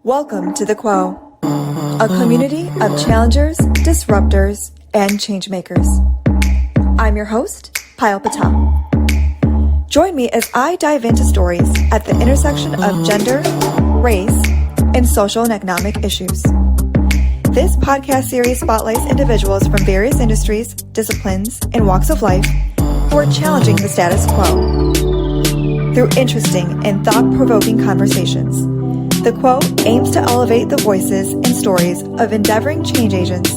Welcome to the Quo, a community of challengers, disruptors, and changemakers. I'm your host, Payal Patel. Join me as I dive into stories at the intersection of gender, race, and social and economic issues. This podcast series spotlights individuals from various industries, disciplines, and walks of life who are challenging the status quo. Through interesting and thought-provoking conversations, the Quo aims to elevate the voices and stories of endeavoring change agents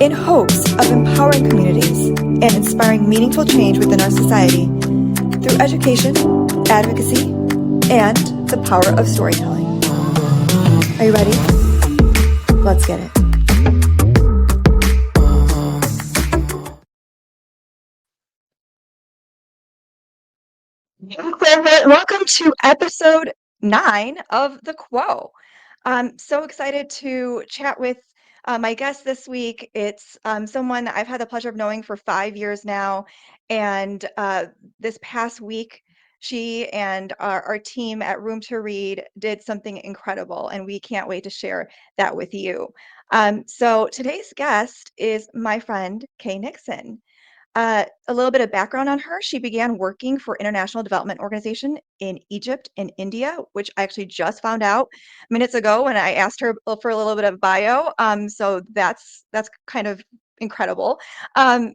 in hopes of empowering communities and inspiring meaningful change within our society through education, advocacy, and the power of storytelling. Are you ready? Let's get it. Welcome to episode 9 of The Quo. I'm so excited to chat with my guest this week. It's someone that I've had the pleasure of knowing for 5 years now. And this past week, she and our team at Room to Read did something incredible, and we can't wait to share that with you. So today's guest is my friend, Kay Nixon. A little bit of background on her. She began working for International Development Organization in Egypt and India, which I actually just found out minutes ago when I asked her for a little bit of bio. So that's kind of incredible.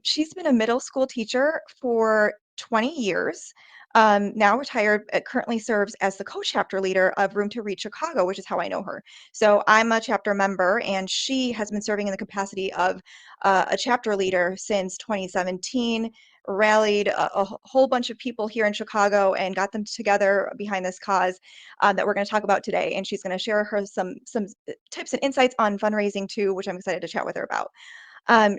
She's been a middle school teacher for 20 years. Now retired, currently serves as the co-chapter leader of Room to Read Chicago, which is how I know her. So I'm a chapter member, and she has been serving in the capacity of a chapter leader since 2017, rallied a whole bunch of people here in Chicago and got them together behind this cause that we're going to talk about today. And she's going to share her some tips and insights on fundraising too, which I'm excited to chat with her about.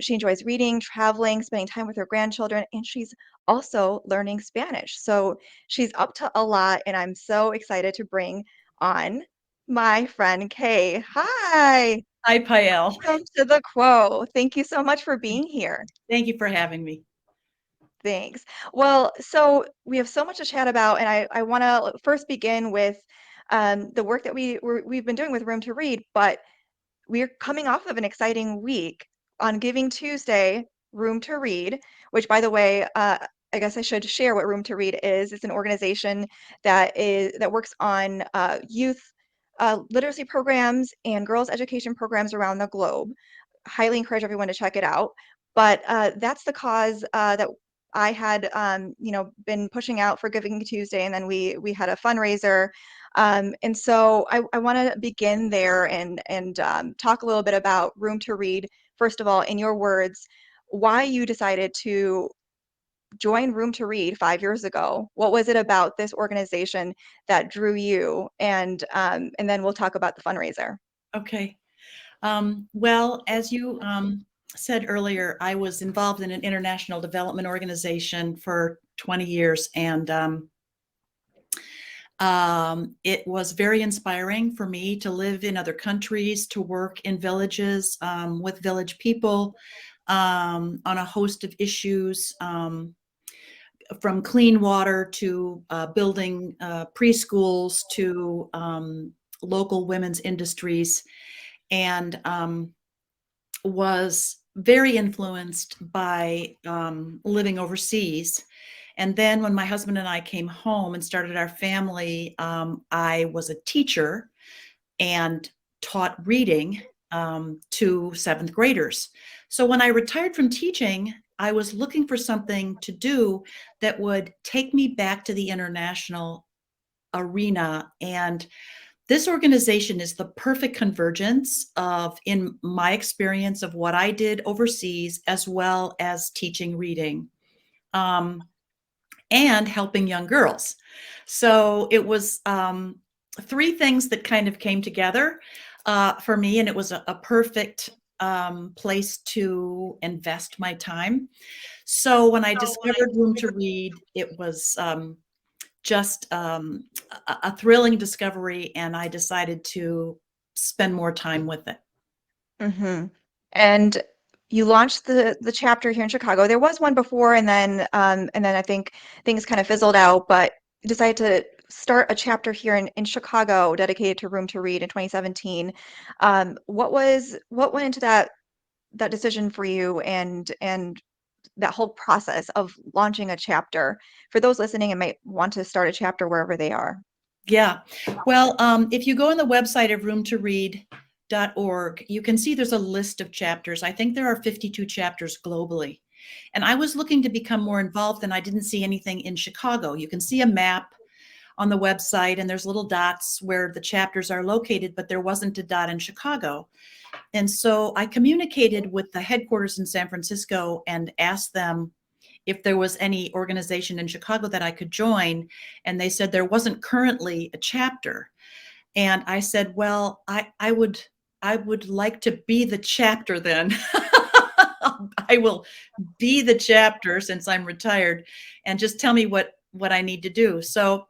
She enjoys reading, traveling, spending time with her grandchildren, and she's also learning Spanish. So she's up to a lot, and I'm so excited to bring on my friend Kay. Hi. Hi, Pael. Welcome to the Quo. Thank you so much for being here. Thank you for having me. Thanks. Well, so we have so much to chat about, and I want to first begin with the work that we've been doing with Room to Read, but we're coming off of an exciting week on Giving Tuesday, Room to Read, which, by the way, I guess I should share what Room to Read is. It's an organization that works on youth literacy programs and girls' education programs around the globe. Highly encourage everyone to check it out. But that's the cause that I had, been pushing out for Giving Tuesday, and then we had a fundraiser. And so I want to begin there and talk a little bit about Room to Read. First of all, in your words, why you decided to join Room to Read 5 years ago. What was it about this organization that drew you? And then we'll talk about the fundraiser. Okay. Well, as you said earlier, I was involved in an international development organization for 20 years, and it was very inspiring for me to live in other countries, to work in villages with village people on a host of issues. From clean water to building preschools to local women's industries, and was very influenced by living overseas. And then when my husband and I came home and started our family, I was a teacher and taught reading to seventh graders. So when I retired from teaching, I was looking for something to do that would take me back to the international arena. And this organization is the perfect convergence of, in my experience, of what I did overseas, as well as teaching reading and helping young girls. So it was three things that kind of came together for me, and it was a perfect place to invest my time. So when I discovered Room to Read, it was just a thrilling discovery, and I decided to spend more time with it. Mm-hmm. And you launched the chapter here in Chicago. There was one before, and then I think things kind of fizzled out, but you decided to start a chapter here in Chicago dedicated to Room to Read in 2017. What went into that decision for you and that whole process of launching a chapter for those listening and might want to start a chapter wherever they are? Yeah. Well, if you go on the website of roomtoread.org, you can see there's a list of chapters. I think there are 52 chapters globally. And I was looking to become more involved, and I didn't see anything in Chicago. You can see a map on the website, and there's little dots where the chapters are located, but there wasn't a dot in Chicago. And so I communicated with the headquarters in San Francisco and asked them if there was any organization in Chicago that I could join. And they said there wasn't currently a chapter. And I said, well, I would like to be the chapter then. I will be the chapter since I'm retired, and just tell me what I need to do. So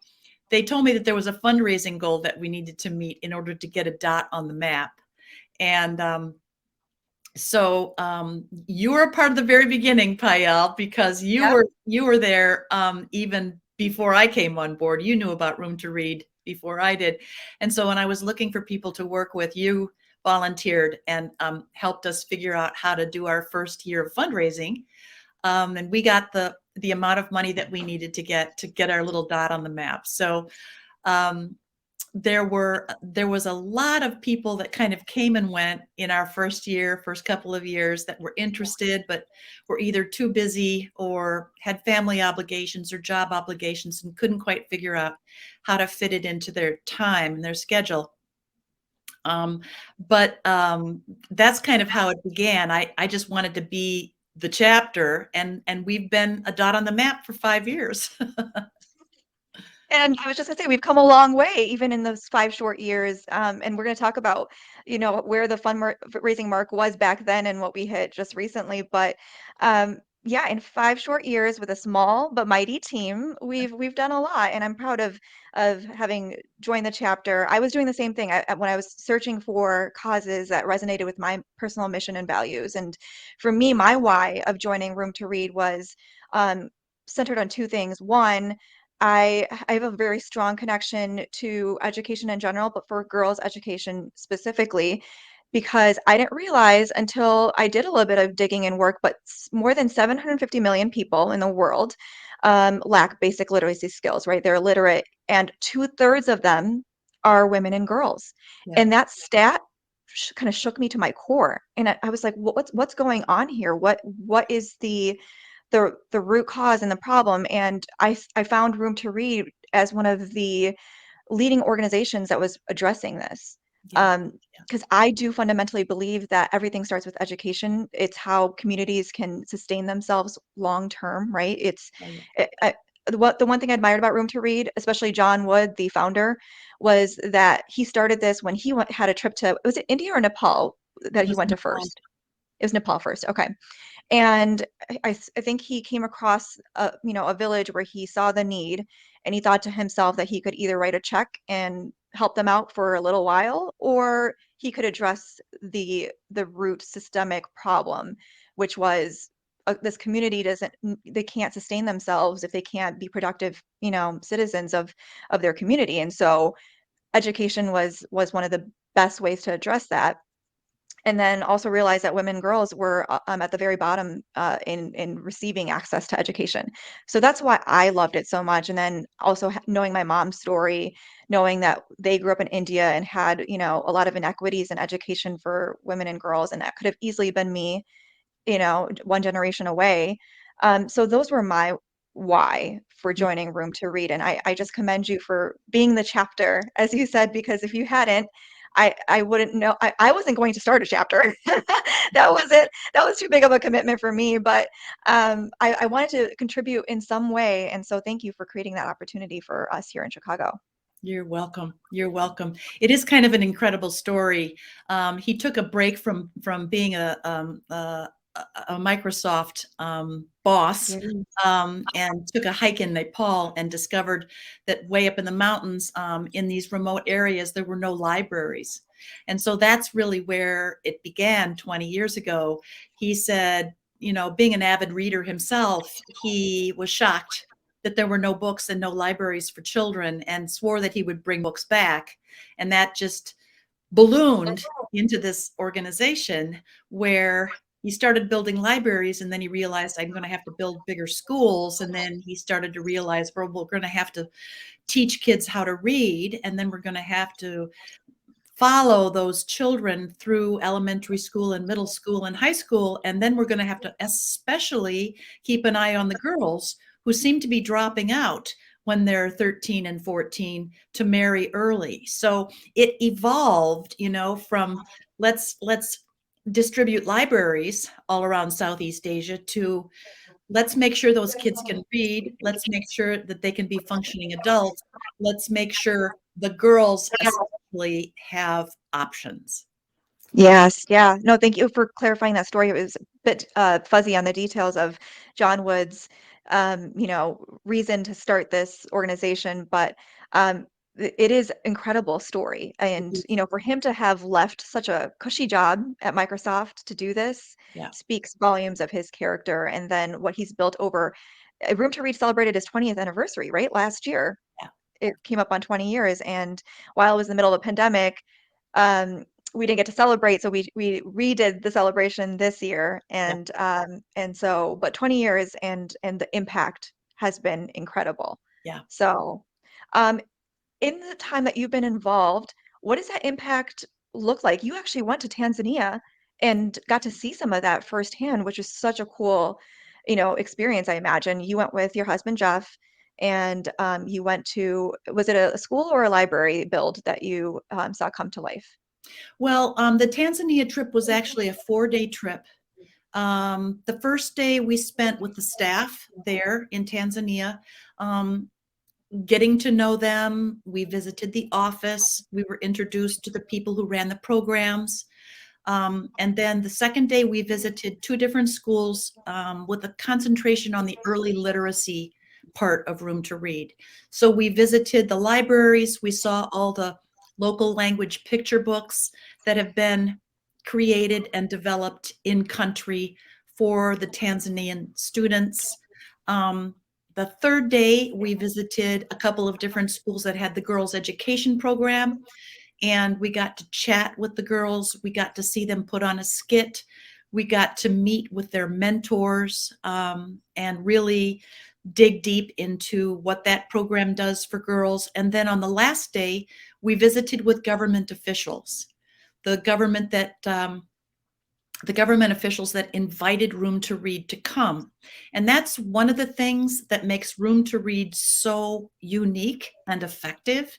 they told me that there was a fundraising goal that we needed to meet in order to get a dot on the map. And so you were a part of the very beginning, Payal, because Yep. you were there even before I came on board. You knew about Room to Read before I did. And so when I was looking for people to work with, you volunteered and helped us figure out how to do our first year of fundraising. And we got the amount of money that we needed to get our little dot on the map. So um, there was a lot of people that kind of came and went in our first couple of years, that were interested, but were either too busy or had family obligations or job obligations and couldn't quite figure out how to fit it into their time and their schedule. Um, but that's kind of how it began. I just wanted to be the chapter, and we've been a dot on the map for 5 years. And I was just gonna say we've come a long way even in those 5 short years, and we're gonna talk about, where the fundraising mark was back then and what we hit just recently. But yeah, in 5 short years with a small but mighty team, we've done a lot, and I'm proud of having joined the chapter. I was doing the same thing when I was searching for causes that resonated with my personal mission and values. And for me, my why of joining Room to Read was um, centered on 2 things. One, I have a very strong connection to education in general, but for girls' education specifically, because I didn't realize until I did a little bit of digging and work, but more than 750 million people in the world lack basic literacy skills, right? They're illiterate, and 2/3 of them are women and girls. Yeah, And that stat kind of shook me to my core. And I was like, what's going on here? What is the root cause and the problem? And I found Room to Read as one of the leading organizations that was addressing this. yeah, yeah. Because I do fundamentally believe that everything starts with education. It's how communities can sustain themselves long term, right? Oh, yeah. The one thing I admired about Room to Read, especially John Wood, the founder, was that he started this when he had a trip to, was it India or Nepal that It he was went to Nepal. first? It was Nepal first. Okay. And I think he came across a village where he saw the need, and he thought to himself that he could either write a check and help them out for a little while, or he could address the root systemic problem, which was this community they can't sustain themselves if they can't be productive, citizens of their community. And so education was one of the best ways to address that. And then also realize that women and girls were at the very bottom in receiving access to education. So that's why I loved it so much. And then also knowing my mom's story, knowing that they grew up in India and had, a lot of inequities in education for women and girls, and that could have easily been me, one generation away. So those were my why for Yeah. joining Room to Read. And I just commend you for being the chapter, as you said, because if you hadn't, I wouldn't know. I wasn't going to start a chapter. That was it. That was too big of a commitment for me. But I wanted to contribute in some way. And so thank you for creating that opportunity for us here in Chicago. You're welcome. You're welcome. It is kind of an incredible story. He took a break from being a Microsoft boss, Yeah. and took a hike in Nepal and discovered that way up in the mountains, in these remote areas, there were no libraries. And so that's really where it began 20 years ago. He said, being an avid reader himself, he was shocked that there were no books and no libraries for children, and swore that he would bring books back. And that just ballooned into this organization where he started building libraries, and then he realized, I'm going to have to build bigger schools. And then he started to realize, well, we're going to have to teach kids how to read, and then we're going to have to follow those children through elementary school and middle school and high school. And then we're going to have to especially keep an eye on the girls who seem to be dropping out when they're 13 and 14 to marry early. So it evolved, from let's distribute libraries all around Southeast Asia to let's make sure those kids can read. Let's make sure that they can be functioning adults. Let's make sure the girls especially have options. Yes, yeah. No, thank you for clarifying that story. It was a bit fuzzy on the details of John Wood's, reason to start this organization, but it is incredible story. And, for him to have left such a cushy job at Microsoft to do this Yeah, speaks volumes of his character and then what he's built over. Room to Read celebrated his 20th anniversary, right? Last year. yeah, It came up on 20 years, and while it was in the middle of a pandemic, um, we didn't get to celebrate, so we redid the celebration this year, yeah, and so, but 20 years and the impact has been incredible. yeah. So, um, in the time that you've been involved, what does that impact look like? You actually went to Tanzania and got to see some of that firsthand, which is such a cool, experience, I imagine. You went with your husband, Jeff, and you went to, was it a school or a library build that you saw come to life? Well, the Tanzania trip was actually a 4-day trip. The first day we spent with the staff there in Tanzania, getting to know them. We visited the office. We were introduced to the people who ran the programs. And then the second day, we visited 2 different schools with a concentration on the early literacy part of Room to Read. So we visited the libraries. We saw all the local language picture books that have been created and developed in country for the Tanzanian students. The third day, we visited a couple of different schools that had the girls' education program, and we got to chat with the girls. We got to see them put on a skit. We got to meet with their mentors and really dig deep into what that program does for girls. And then on the last day, we visited with government officials, the government officials that invited Room to Read to come. And that's one of the things that makes Room to Read so unique and effective,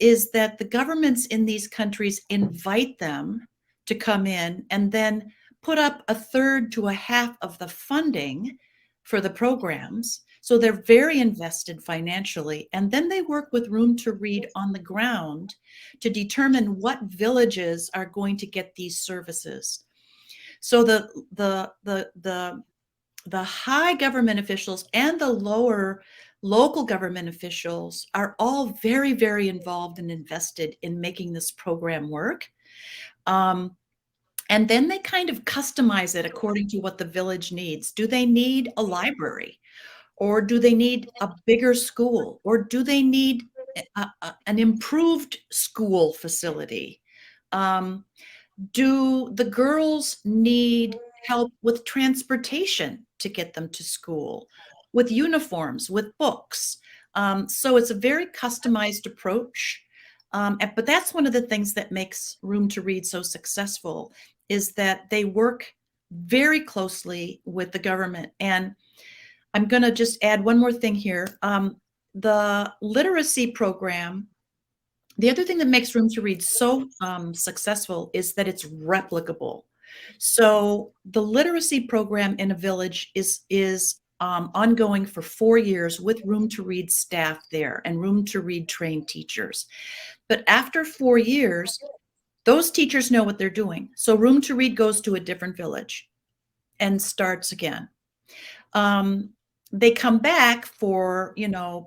is that the governments in these countries invite them to come in and then put up a third to a half of the funding for the programs. So they're very invested financially. And then they work with Room to Read on the ground to determine what villages are going to get these services. So the high government officials and the lower local government officials are all very, very involved and invested in making this program work. And then they kind of customize it according to what the village needs. Do they need a library? Or do they need a bigger school? Or do they need an improved school facility? Do the girls need help with transportation to get them to school, with uniforms, with books? So it's a very customized approach. But that's one of the things that makes Room to Read so successful, is that they work very closely with the government. And I'm going to just add one more thing here. The literacy program, the other thing that makes Room to Read so successful is that it's replicable. So the literacy program in a village is ongoing for 4 years with Room to Read staff there and Room to Read trained teachers. But after 4 years, those teachers know what they're doing. So Room to Read goes to a different village and starts again. They come back for,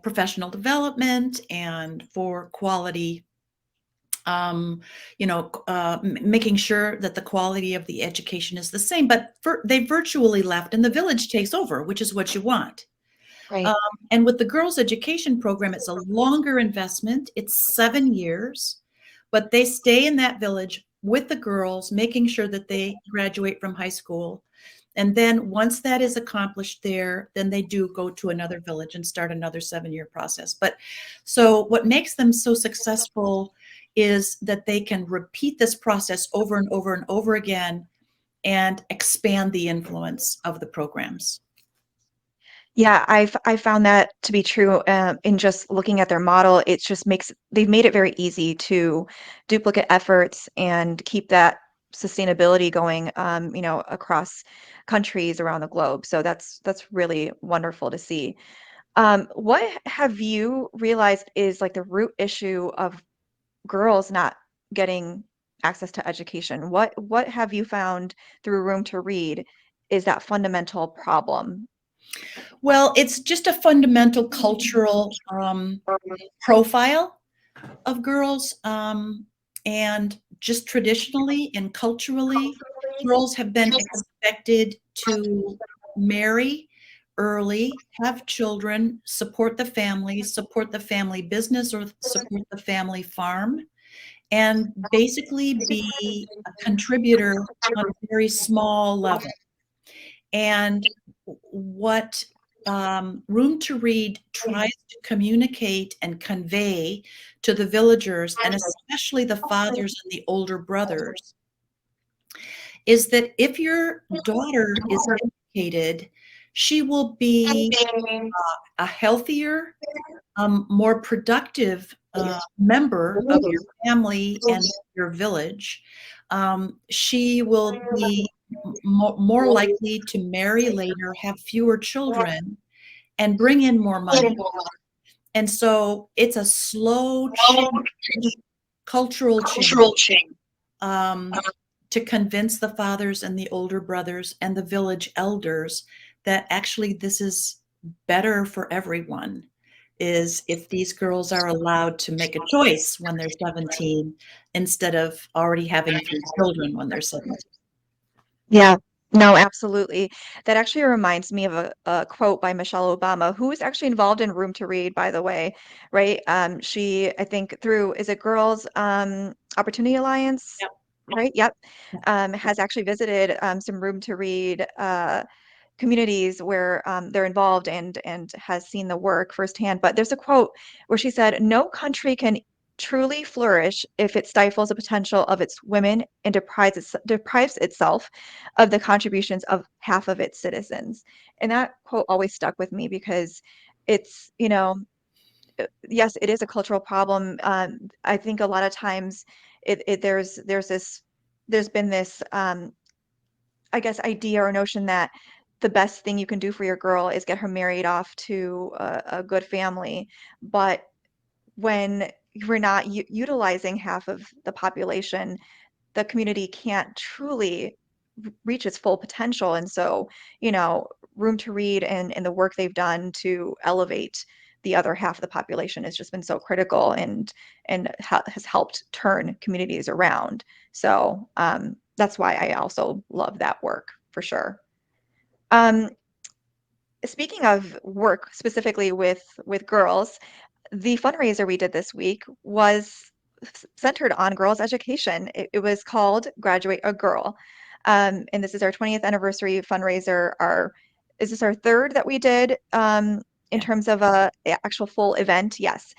professional development and for quality, making sure that the quality of the education is the same, but they virtually left and the village takes over, which is what you want. Right. And with the girls' education program, it's a longer investment. It's 7 years, but they stay in that village with the girls, making sure that they graduate from high school. And then once that is accomplished there, then they do go to another village and start another 7-year process. But so what makes them so successful is that they can repeat this process over and over and over again and expand the influence of the programs. Yeah, I found that to be true, in just looking at their model. It just makes they've made it very easy to duplicate efforts and keep that sustainability going, across countries around the globe. So that's really wonderful to see. What have you realized is like the root issue of girls not getting access to education? What have you found through Room to Read is that fundamental problem? Well, it's just a fundamental cultural profile of girls. And just traditionally and culturally, girls have been expected to marry early, have children, support the family business, or support the family farm, and basically be a contributor on a very small level. And what Room to Read tries to communicate and convey to the villagers, and especially the fathers and the older brothers, is that if your daughter is educated, she will be a healthier, more productive member of your family and your village. She will be more likely to marry later, have fewer children, and bring in more money. And so it's a slow change, cultural change, um, to convince the fathers and the older brothers and the village elders that actually this is better for everyone, is if these girls are allowed to make a choice when they're 17 instead of already having 3 children when they're 17. Yeah, no, absolutely. That actually reminds me of a quote by Michelle Obama, who is actually involved in Room to Read, by the way, right? She, I think, through, is it Girls Opportunity Alliance? Yep. Right? Yep. Has actually visited some Room to Read communities where they're involved and has seen the work firsthand. But there's a quote where she said, "No country can truly flourish if it stifles the potential of its women and deprives itself of the contributions of half of its citizens." And that quote always stuck with me because it's, yes, it is a cultural problem. I think a lot of times there's been this I guess, idea or notion that the best thing you can do for your girl is get her married off to a good family. But when we're not utilizing half of the population, the community can't truly reach its full potential. And so, you know, Room to Read and the work they've done to elevate the other half of the population has just been so critical and has helped turn communities around. So that's why I also love that work for sure. Um, Speaking of work specifically with girls, the fundraiser we did this week was centered on girls' education. It was called Graduate a Girl. And this is our 20th anniversary fundraiser. Is this our third that we did in Yeah. terms of a actual full event? Yes.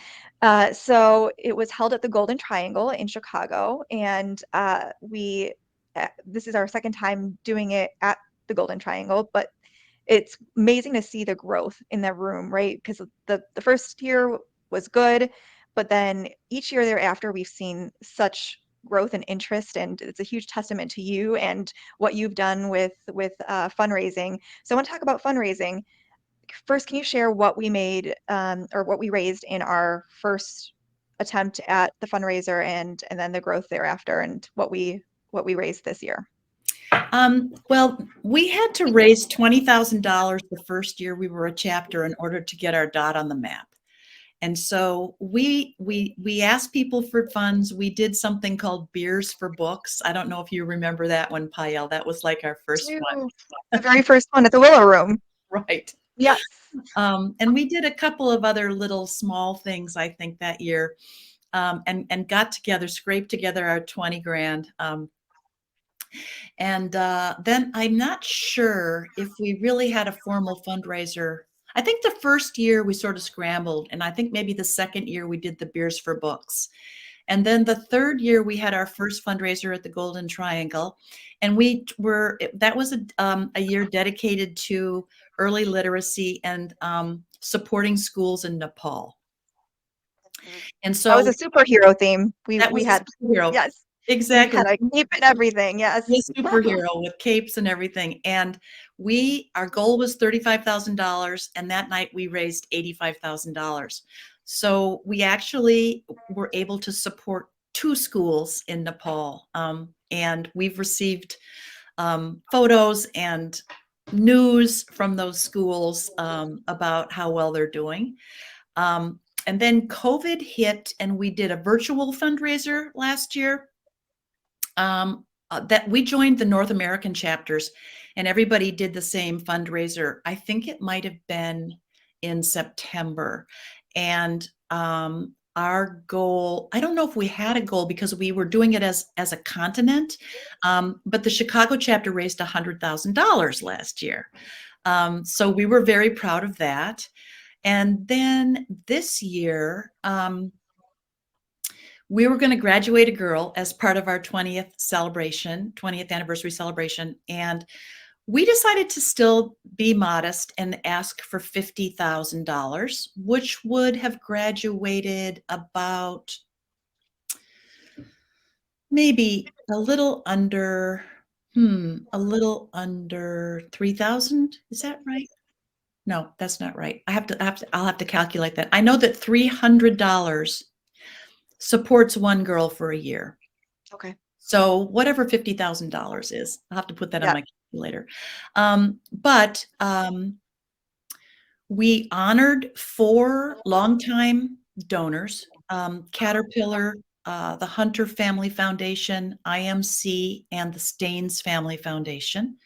So it was held at the Golden Triangle in Chicago, and this is our second time doing it at the Golden Triangle, but it's amazing to see the growth in that room, right? Because the first year was good, but then each year thereafter, we've seen such growth and interest, and it's a huge testament to you and what you've done with fundraising. So I want to talk about fundraising. First, can you share what we made or what we raised in our first attempt at the fundraiser, and then the growth thereafter, and what we raised this year? Well, we had to raise $20,000 the first year we were a chapter in order to get our dot on the map. And so we asked people for funds. We did something called Beers for Books. I don't know if you remember that one, Payel. That was like our first one. The very first one at the Willow Room. Right. Yes. And we did a couple of other little small things, I think, that year, and got together, scraped together our 20 grand. And then I'm not sure if we really had a formal fundraiser. I think the first year we sort of scrambled, and I think maybe the second year we did the Beers for Books. And then the third year we had our first fundraiser at the Golden Triangle. And that was a year dedicated to early literacy and supporting schools in Nepal. Mhm. And That was a so superhero theme. that We was had, a superhero. yes, we Exactly. had a cape and everything. A Yes. superhero with capes and everything. And our goal was $35,000. And that night we raised $85,000. So we actually were able to support two schools in Nepal. And we've received photos and news from those schools about how well they're doing. And then COVID hit, and we did a virtual fundraiser last year. That we joined the North American chapters, and everybody did the same fundraiser. I think it might have been in September. And our goal, I don't know if we had a goal because we were doing it as a continent, but the Chicago chapter raised $100,000 last year. So we were very proud of that. And then this year, we were going to graduate a girl as part of our 20th anniversary celebration. And we decided to still be modest and ask for $50,000, which would have graduated about maybe a little under 3,000. Is that right? No, that's not right. I'll have to calculate that. I know that $300 supports one girl for a year. Okay. So whatever $50,000 is, I'll have to put that on Yeah. my calculator. But we honored 4 longtime donors: Caterpillar, the Hunter Family Foundation, IMC, and the Staines Family Foundation.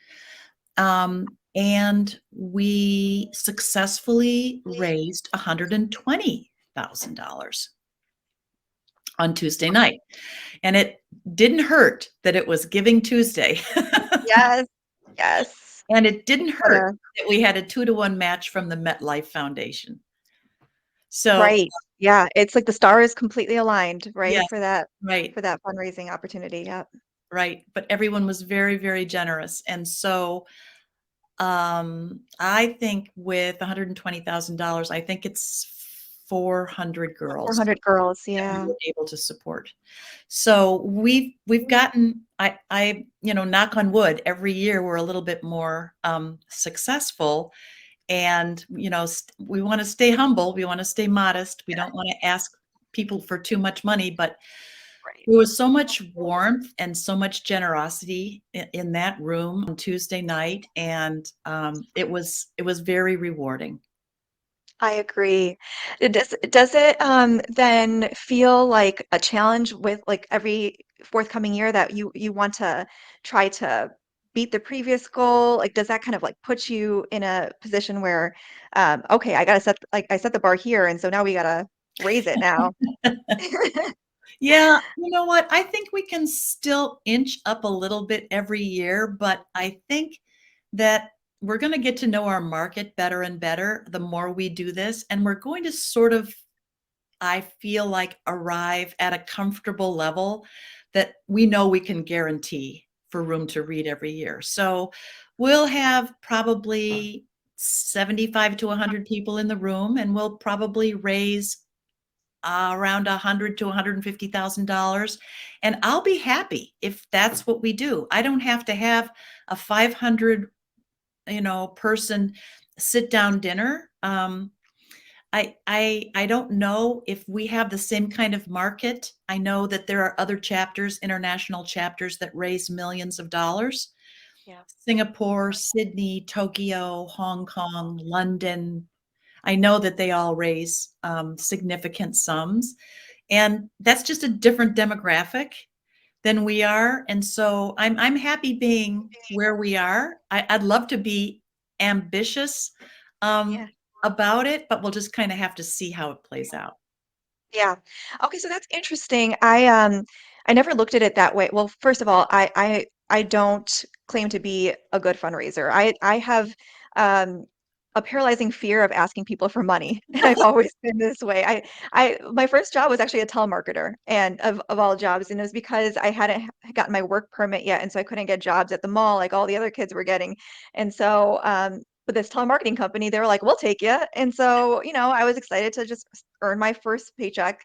And we successfully raised $120,000 on Tuesday night. And it didn't hurt that it was Giving Tuesday. Yes. Yes. And it didn't What hurt a that we had a 2-to-1 match from the MetLife Foundation. So, right. Yeah. It's like the stars completely aligned, yeah, right? right, For that fundraising opportunity. Yeah. right. But everyone was very, very generous. And so, I think with $120,000, I think it's 400 girls 400 girls. that we Yeah. were able to support. So we've gotten, knock on wood, every year we're a little bit more successful. And we want to stay humble, we want to stay modest, we don't want to ask people for too much money, but Right. there was so much warmth and so much generosity in that room on Tuesday night, and it was very rewarding. I agree. Does it then feel like a challenge with like every forthcoming year that you want to try to beat the previous goal? Like does that kind of like put you in a position where okay, I gotta set like I set the bar here and so now we gotta raise it now. Yeah, you know what? I think we can still inch up a little bit every year, but I think that we're going to get to know our market better and better the more we do this. And we're going to sort of, I feel like, arrive at a comfortable level that we know we can guarantee for Room to Read every year. So we'll have probably 75 to 100 people in the room, and we'll probably raise around $100 to $150,000, and I'll be happy if that's what we do. I don't have to have a 500, person sit down dinner. I don't know if we have the same kind of market. I know that there are other chapters, international chapters, that raise millions of dollars. Yeah. Singapore, Sydney, Tokyo, Hong Kong, London. I know that they all raise significant sums, and that's just a different demographic than we are. And so I'm happy being where we are. I'd love to be ambitious, um, Yeah. about it, but we'll just kind of have to see how it plays out. Yeah. Okay, so that's interesting. I never looked at it that way. Well, first of all, I don't claim to be a good fundraiser. I have a paralyzing fear of asking people for money. And I've always been this way. I my first job was actually a telemarketer and of all jobs, and it was because I hadn't gotten my work permit yet, and so I couldn't get jobs at the mall like all the other kids were getting. And so but this telemarketing company, they were like, "We'll take you." And so, I was excited to just earn my first paycheck.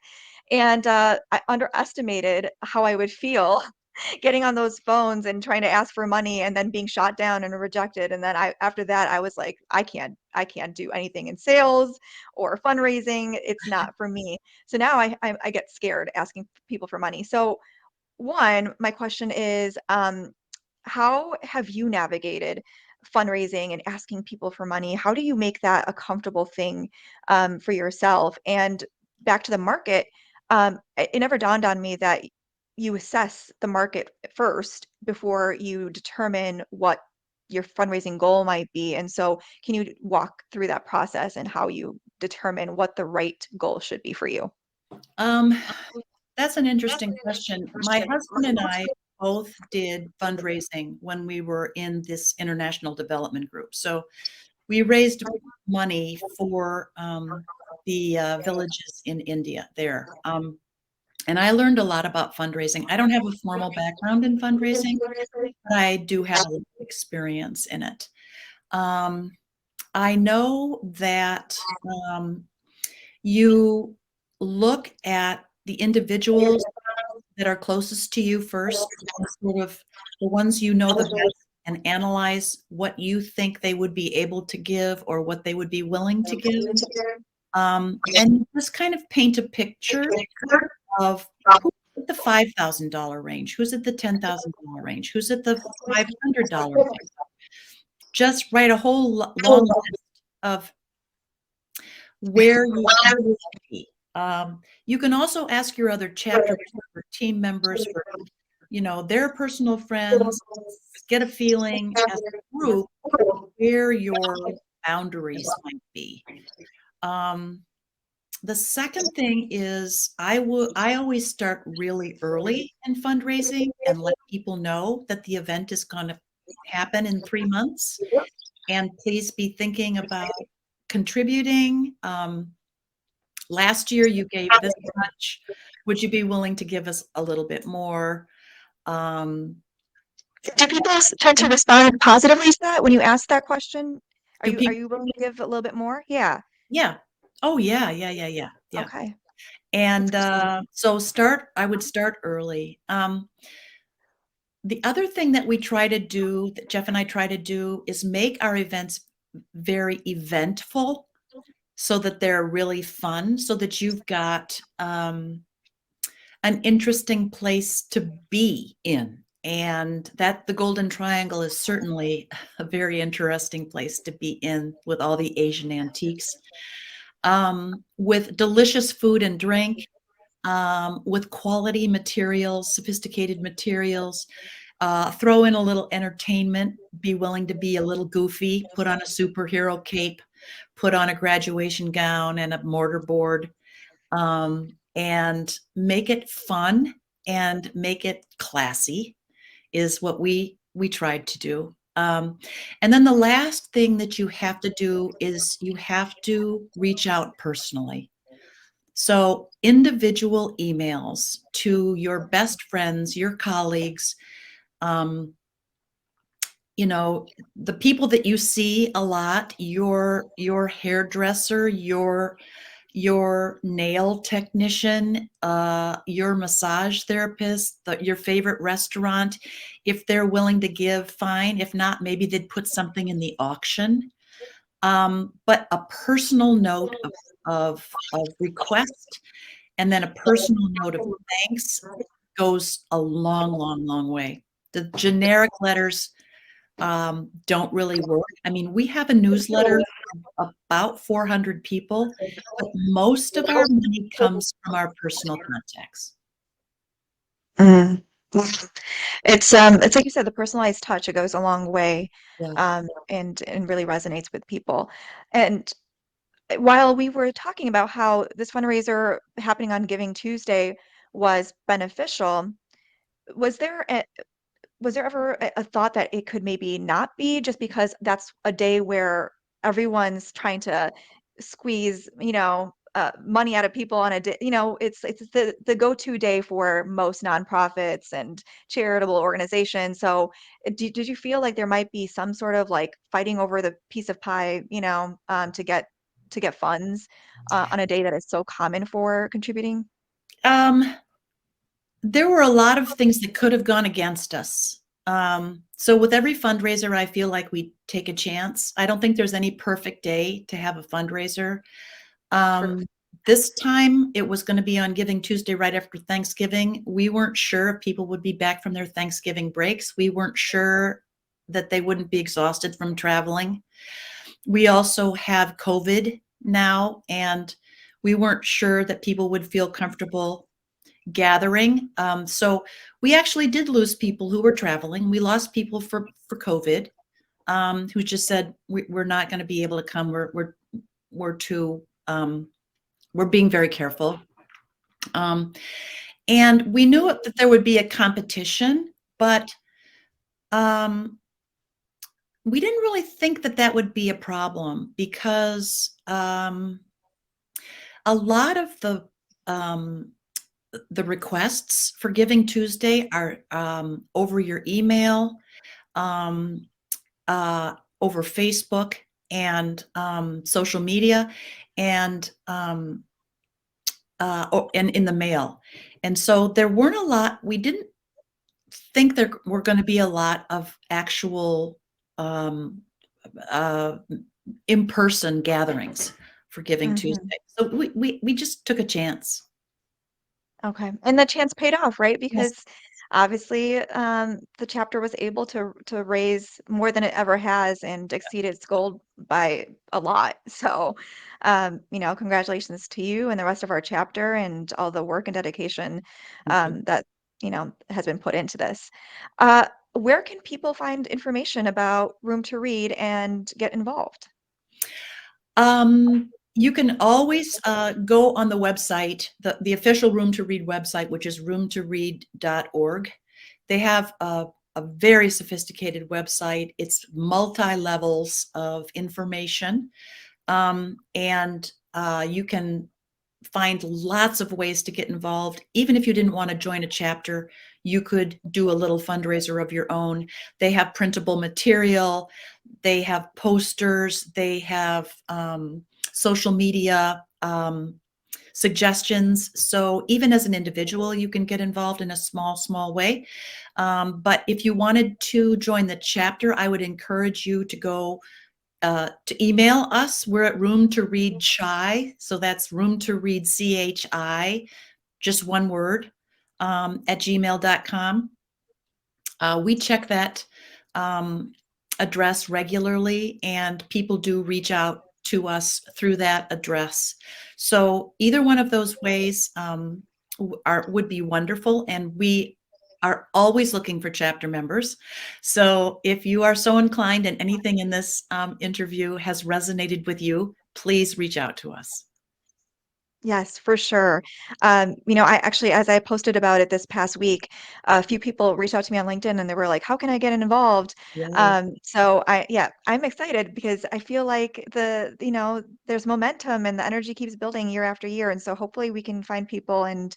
And I underestimated how I would feel getting on those phones and trying to ask for money and then being shot down and rejected. And then after that, I was like, I can't do anything in sales or fundraising. It's not for me. So now I get scared asking people for money. So one, my question is, how have you navigated fundraising and asking people for money? How do you make that a comfortable thing for yourself? And back to the market, it never dawned on me that you assess the market first before you determine what your fundraising goal might be. And so, can you walk through that process and how you determine what the right goal should be for you? Um, that's an interesting question. My husband and I both did fundraising when we were in this international development group. So we raised money for the villages in India there. And I learned a lot about fundraising. I don't have a formal background in fundraising, but I do have a little experience in it. Um, I know that you look at the individuals that are closest to you first, sort of the ones you know the best, and analyze what you think they would be able to give or what they would be willing to give. And just kind of paint a picture of who's at the $5,000 range, who's at the $10,000 range, who's at the $500 range. Just write a whole long list of where you think it should be. You can also ask your other chapter or team members for, their personal friends, get a feeling as a group where your boundaries might be. Um, the second thing is I always start really early in fundraising and let people know that the event is going to happen in 3 months, and please be thinking about contributing. Last year you gave this much. Would you be willing to give us a little bit more? Um, Do people tend to respond positively to that when you ask that question? Are do you are people? you willing to give a little bit more? Yeah. Yeah. Oh, yeah, yeah, yeah, yeah, yeah. Okay. That's And good to know. so I would start early. The other thing that we try to do, that Jeff and I try to do, is make our events very eventful so that they're really fun, so that you've got an interesting place to be in. And that the Golden Triangle is certainly a very interesting place to be in with all the Asian antiques, with delicious food and drink, with quality materials, sophisticated materials. Throw in a little entertainment, be willing to be a little goofy, put on a superhero cape, put on a graduation gown and a mortar board, and make it fun and make it classy is what we tried to do. And then the last thing that you have to do is you have to reach out personally. So individual emails to your best friends, your colleagues, um, the people that you see a lot, your hairdresser, your nail technician, your massage therapist, your favorite restaurant. If they're willing to give, fine. If not, maybe they'd put something in the auction. But a personal note of request, and then a personal note of thanks, goes a long, long, long way. The generic letters don't really work. I mean, we have a newsletter of about 400 people, but most of our money comes from our personal contacts. Mm. It's like you said, the personalized touch, it goes a long way, Yeah. and really resonates with people. And while we were talking about how this fundraiser happening on Giving Tuesday was beneficial, was there was there ever a thought that it could maybe not be, just because that's a day where everyone's trying to squeeze, money out of people on a day, it's the go-to day for most nonprofits and charitable organizations. So did you feel like there might be some sort of like fighting over the piece of pie, to get funds on a day that is so common for contributing? Um, there were a lot of things that could have gone against us. So with every fundraiser, I feel like we take a chance. I don't think there's any perfect day to have a fundraiser. True. Um, this time it was going to be on Giving Tuesday right after Thanksgiving. We weren't sure if people would be back from their Thanksgiving breaks. We weren't sure that they wouldn't be exhausted from traveling. We also have COVID now, and we weren't sure that people would feel comfortable gathering. So we actually did lose people who were traveling. We lost people for COVID, who just said we're not going to be able to come. We're too we're being very careful. Um, and we knew that there would be a competition, but um, we didn't really think that that would be a problem because a lot of the requests for Giving Tuesday are over your email, um, over Facebook, and social media, and and in the mail. And so there weren't a lot. We didn't think there were going to be a lot of actual um, uh, in-person gatherings for Giving Hmm. Tuesday. So we just took a chance. Okay. And the chance paid off, right? Yes. Because obviously, the chapter was able to raise more than it ever has and exceed its goal by a lot. So, congratulations to you and the rest of our chapter and all the work and dedication Thank you. that, has been put into this. Where can people find information about Room to Read and get involved? You can always go on the website, the official Room to Read website, which is roomtoread.org. They have a very sophisticated website. It's multi-levels of information, and you can find lots of ways to get involved. Even if you didn't want to join a chapter, you could do a little fundraiser of your own. They have printable material, they have posters, they have social media suggestions. So even as an individual, you can get involved in a small way. But if you wanted to join the chapter, I would encourage you to go to email us. We're at Room to Read Chi. So that's Room to Read CHI, just one word, at gmail.com. We check that address regularly, and people do reach out to us through that address. So either one of those ways would be wonderful, and we are always looking for chapter members. So if you are so inclined and anything in this interview has resonated with you, please reach out to us. Yes, for sure. I actually, as I posted about it this past week, a few people reached out to me on LinkedIn and they were like, "How can I get involved?" Yay. Yeah, I'm excited because I feel like there's momentum and the energy keeps building year after year, and so hopefully we can find people and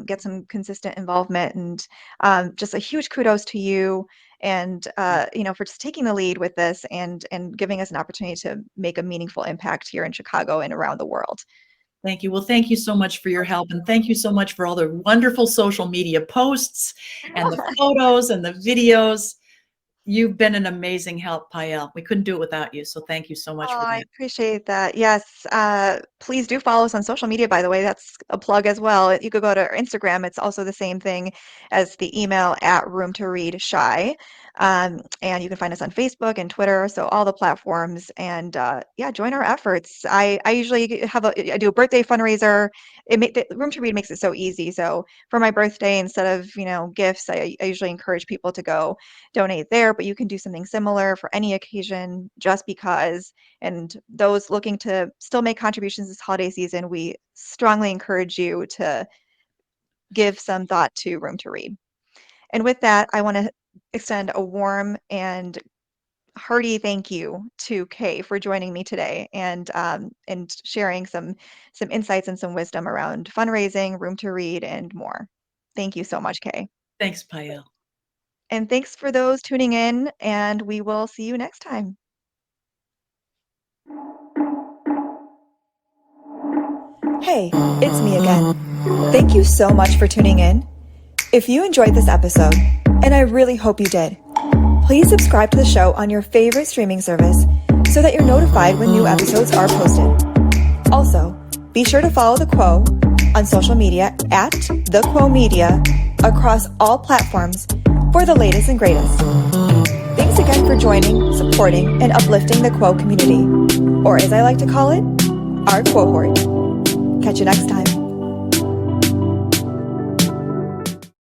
get some consistent involvement. And just a huge kudos to you and for just taking the lead with this and giving us an opportunity to make a meaningful impact here in Chicago and around the world. Thank you. Well, thank you so much for your help. And thank you so much for all the wonderful social media posts and the photos and the videos. You've been an amazing help, Payel. We couldn't do it without you. So thank you so Oh, much for I that. appreciate that. Yes. Please do follow us on social media, by the way. That's a plug as well. You could go to our Instagram. It's also the same thing as the email at Room to Read Shy. And you can find us on Facebook and Twitter, so all the platforms. And yeah, join our efforts. I usually I do a birthday fundraiser. The Room to Read makes it so easy. So for my birthday, instead of gifts, I usually encourage people to go donate there. But you can do something similar for any occasion, just because. And those looking to still make contributions this holiday season, we strongly encourage you to give some thought to Room to Read. And with that, I want to extend a warm and hearty thank you to Kay for joining me today and sharing some insights and some wisdom around fundraising, Room to Read, and more. Thank you so much, Kay. Thanks, Payel. And thanks for those tuning in, and we will see you next time. Hey, it's me again. Thank you so much for tuning in. If you enjoyed this episode, and I really hope you did, please subscribe to the show on your favorite streaming service so that you're notified when new episodes are posted. Also, be sure to follow The Quo on social media at The Quo Media across all platforms for the latest and greatest. Thanks again for joining, supporting, and uplifting the Quo community, or as I like to call it, our Quo Horde. Catch you next time.